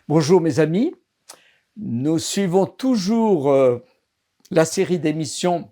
Bonjour mes amis, nous suivons toujours la série d'émissions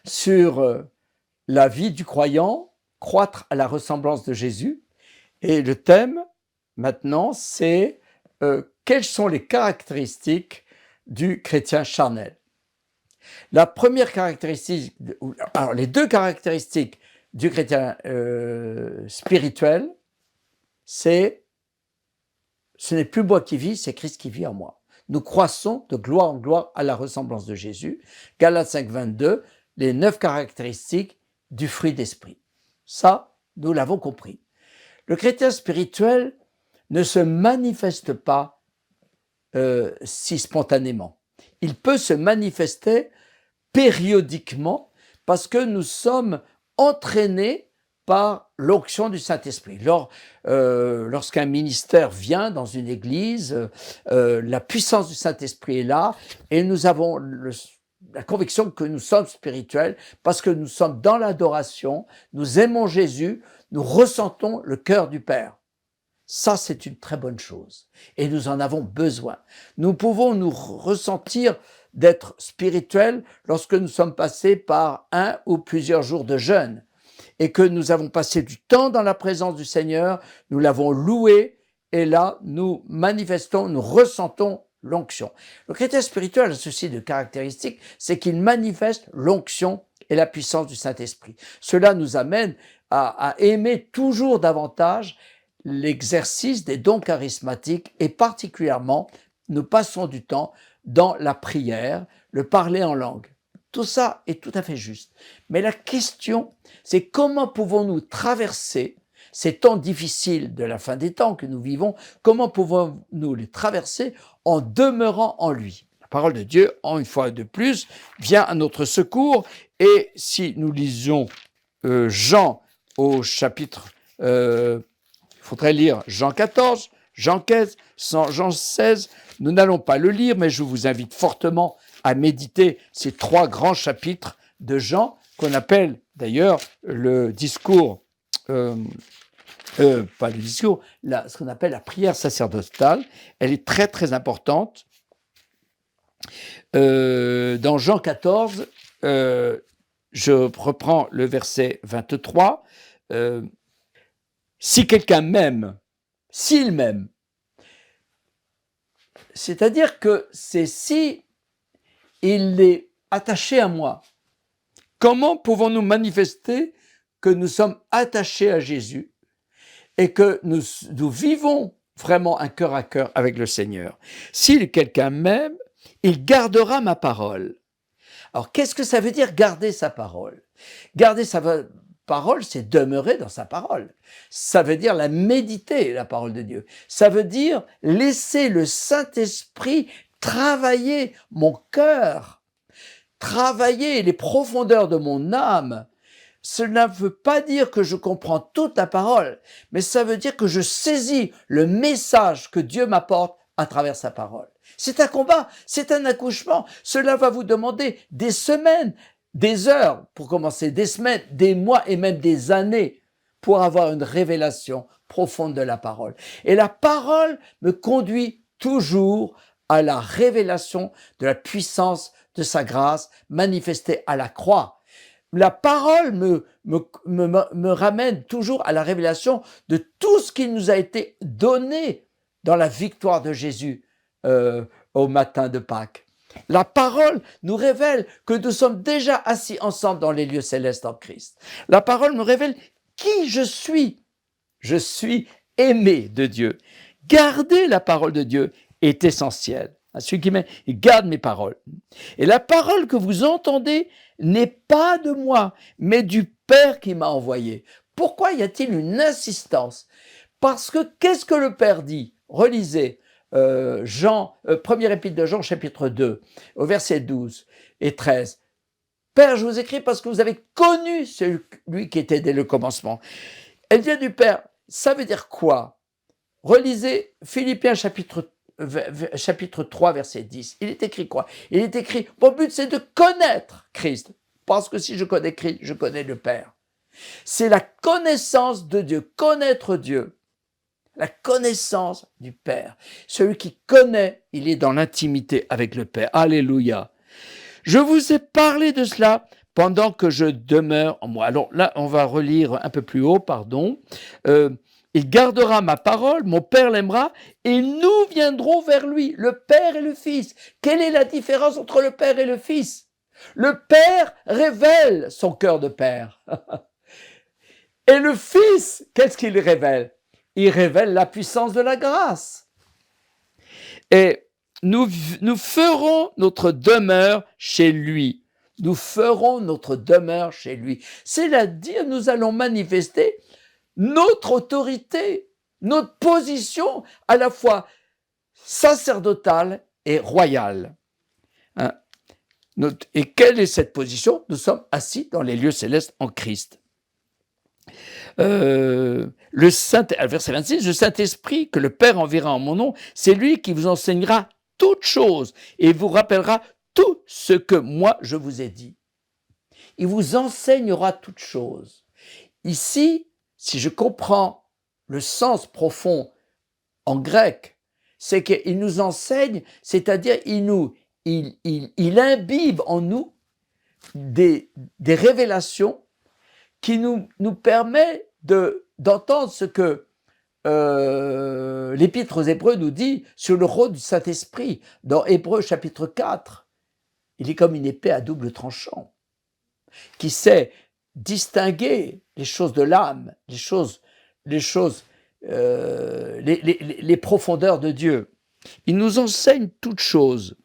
sur la vie du croyant, croître à la ressemblance de Jésus. Et le thème maintenant, c'est quelles sont les caractéristiques du chrétien charnel. La première caractéristique, alors les deux caractéristiques du chrétien spirituel, c'est ce n'est plus moi qui vis, c'est Christ qui vit en moi. Nous croissons de gloire en gloire à la ressemblance de Jésus. Galates 5, 22, les 9 caractéristiques du fruit d'esprit. Ça, nous l'avons compris. Le chrétien spirituel ne se manifeste pas si spontanément. Il peut se manifester périodiquement parce que nous sommes entraînés par l'onction du Saint-Esprit. Lorsqu'un ministère vient dans une église, la puissance du Saint-Esprit est là et nous avons la conviction que nous sommes spirituels parce que nous sommes dans l'adoration, nous aimons Jésus, nous ressentons le cœur du Père. Ça, c'est une très bonne chose et nous en avons besoin. Nous pouvons nous ressentir d'être spirituels lorsque nous sommes passés par un ou plusieurs jours de jeûne et que nous avons passé du temps dans la présence du Seigneur, nous l'avons loué, et là, nous manifestons, nous ressentons l'onction. Le chrétien spirituel a ceci de caractéristique, c'est qu'il manifeste l'onction et la puissance du Saint-Esprit. Cela nous amène à aimer toujours davantage l'exercice des dons charismatiques, et particulièrement, nous passons du temps dans la prière, le parler en langue. Tout ça est tout à fait juste. Mais la question, c'est comment pouvons-nous traverser ces temps difficiles de la fin des temps que nous vivons, comment pouvons-nous les traverser en demeurant en lui? La parole de Dieu, une fois de plus, vient à notre secours. Et si nous lisons Jean au chapitre, il faudrait lire Jean 14, Jean 15, Jean 16, nous n'allons pas le lire, mais je vous invite fortement à méditer ces 3 grands chapitres de Jean, qu'on appelle d'ailleurs le discours, pas le discours, ce qu'on appelle la prière sacerdotale. Elle est très très importante. Dans Jean 14, je reprends le verset 23, si quelqu'un m'aime, s'il m'aime, c'est-à-dire que c'est si il est attaché à moi. Comment pouvons-nous manifester que nous sommes attachés à Jésus et que nous vivons vraiment un cœur à cœur avec le Seigneur? Si quelqu'un m'aime, il gardera ma parole. Alors, qu'est-ce que ça veut dire garder sa parole? Garder sa parole, c'est demeurer dans sa parole. Ça veut dire la méditer, la parole de Dieu. Ça veut dire laisser le Saint-Esprit travailler mon cœur, travailler les profondeurs de mon âme. Cela ne veut pas dire que je comprends toute la parole, mais ça veut dire que je saisis le message que Dieu m'apporte à travers sa parole. C'est un combat, c'est un accouchement. Cela va vous demander des semaines, des heures pour commencer, des semaines, des mois et même des années pour avoir une révélation profonde de la parole. Et la parole me conduit toujours à la révélation de la puissance de sa grâce manifestée à la croix. La parole me ramène toujours à la révélation de tout ce qui nous a été donné dans la victoire de Jésus au matin de Pâques. La parole nous révèle que nous sommes déjà assis ensemble dans les lieux célestes en Christ. La parole me révèle qui je suis. Je suis aimé de Dieu. Garder la parole de Dieu est essentiel. Celui qui m'aime, il garde mes paroles. Et la parole que vous entendez n'est pas de moi, mais du Père qui m'a envoyé. Pourquoi y a-t-il une insistance? Parce que qu'est-ce que le Père dit? Relisez première épître de Jean, chapitre 2, au verset 12 et 13. Père, je vous écris parce que vous avez connu celui qui était dès le commencement. Elle vient du Père. Ça veut dire quoi? Relisez Philippiens chapitre 3, verset 10. Il est écrit quoi? Il est écrit, mon but c'est de connaître Christ. Parce que si je connais Christ, je connais le Père. C'est la connaissance de Dieu, connaître Dieu. la connaissance du Père. Celui qui connaît, il est dans l'intimité avec le Père. Alléluia. Je vous ai parlé de cela pendant que je demeure en moi. Alors là, on va relire un peu plus haut, pardon. Il gardera ma parole, mon Père l'aimera, et nous viendrons vers lui, le Père et le Fils. Quelle est la différence entre le Père et le Fils? Le Père révèle son cœur de Père. Et le Fils, qu'est-ce qu'il révèle? Il révèle la puissance de la grâce. Et nous ferons notre demeure chez lui. Nous ferons notre demeure chez lui. C'est-à-dire, nous allons manifester notre autorité, notre position à la fois sacerdotale et royale. Hein? Et quelle est cette position? Nous sommes assis dans les lieux célestes en Christ. Verset 26, le Saint-Esprit que le Père enverra en mon nom, c'est lui qui vous enseignera toutes choses et vous rappellera tout ce que moi je vous ai dit. Il vous enseignera toutes choses. Ici, si je comprends le sens profond en grec, c'est qu'il nous enseigne, c'est-à-dire il imbibe en nous des révélations qui nous permet d'entendre ce que l'Épître aux Hébreux nous dit sur le rôle du Saint-Esprit. Dans Hébreux chapitre 4, il est comme une épée à double tranchant, qui sait distinguer les choses de l'âme, les profondeurs de Dieu. Il nous enseigne toutes choses.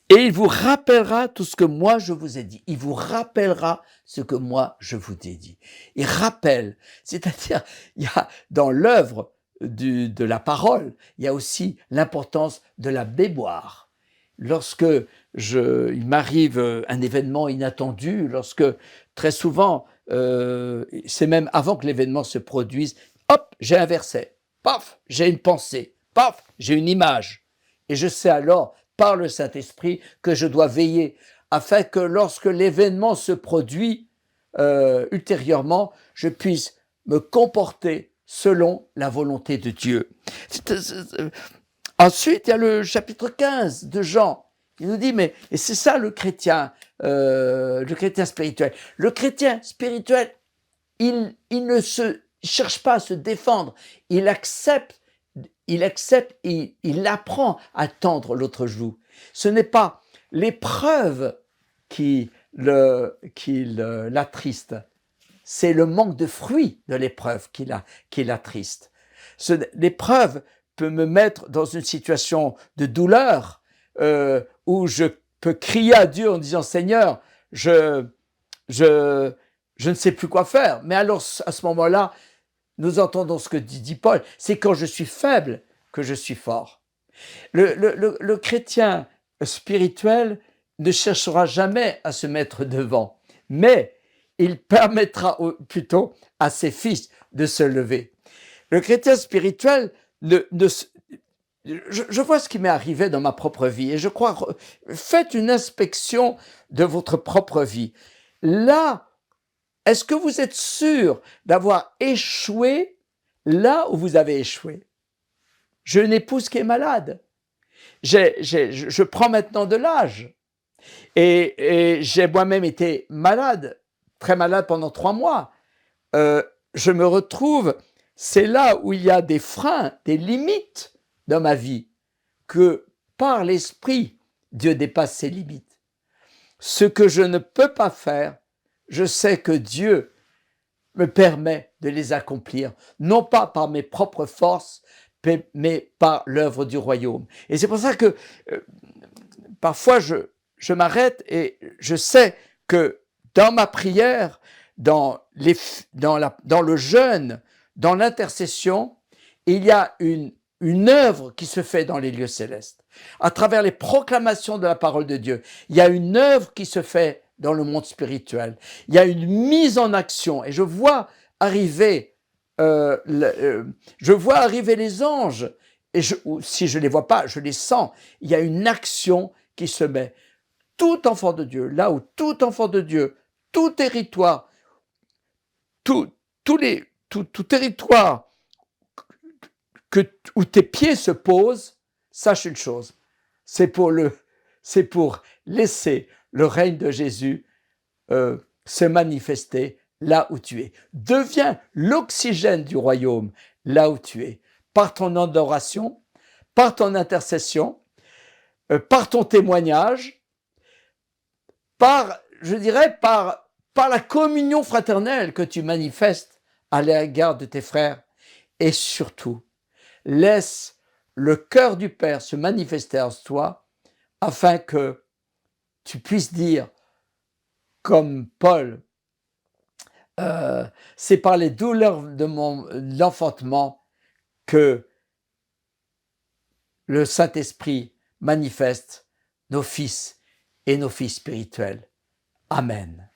Et il vous rappellera tout ce que moi je vous ai dit. Il vous rappellera ce que moi je vous ai dit. Il rappelle, c'est-à-dire, il y a dans l'œuvre de la parole, il y a aussi l'importance de la mémoire. Lorsque il m'arrive un événement inattendu, lorsque très souvent, c'est même avant que l'événement se produise, hop, j'ai un verset, paf, j'ai une pensée, paf, j'ai une image. Et je sais alors, par le Saint-Esprit, que je dois veiller afin que lorsque l'événement se produit ultérieurement, je puisse me comporter selon la volonté de Dieu. Ensuite, il y a le chapitre 15 de Jean. Il nous dit, et c'est ça le chrétien spirituel. Le chrétien spirituel, il ne cherche pas à se défendre, il accepte, il apprend à tendre l'autre joue. Ce n'est pas l'épreuve qui l'attriste, c'est le manque de fruits de l'épreuve qui l'attriste. L'épreuve peut me mettre dans une situation de douleur où je peux crier à Dieu en disant « Seigneur, je ne sais plus quoi faire ». Mais alors, à ce moment-là, nous entendons ce que dit Paul, c'est quand je suis faible que je suis fort. Le chrétien spirituel ne cherchera jamais à se mettre devant, mais il permettra plutôt à ses fils de se lever. Le chrétien spirituel, je vois ce qui m'est arrivé dans ma propre vie et je crois, faites une inspection de votre propre vie. Là, est-ce que vous êtes sûr d'avoir échoué là où vous avez échoué? J'ai une épouse qui est malade. Je prends maintenant de l'âge. Et j'ai moi-même été malade, très malade pendant 3 mois. Je me retrouve, c'est là où il y a des freins, des limites dans ma vie, que par l'Esprit, Dieu dépasse ses limites. Ce que je ne peux pas faire, je sais que Dieu me permet de les accomplir, non pas par mes propres forces, mais par l'œuvre du royaume. Et c'est pour ça que parfois je m'arrête et je sais que dans ma prière, dans le jeûne, dans l'intercession, il y a une œuvre qui se fait dans les lieux célestes. À travers les proclamations de la parole de Dieu, il y a une œuvre qui se fait dans le monde spirituel. Il y a une mise en action et je vois arriver les anges et si je ne les vois pas, je les sens. Il y a une action qui se met. Tout enfant de Dieu, là où tout enfant de Dieu, tout territoire, tout territoire où tes pieds se posent, sache une chose, c'est pour laisser le règne de Jésus se manifester là où tu es. Deviens l'oxygène du royaume là où tu es, par ton adoration, par ton intercession, par ton témoignage, je dirais, par la communion fraternelle que tu manifestes à l'égard de tes frères. Et surtout, laisse le cœur du Père se manifester en toi afin que tu puisses dire, comme Paul, c'est par les douleurs de l'enfantement que le Saint-Esprit manifeste nos fils et nos filles spirituels. Amen.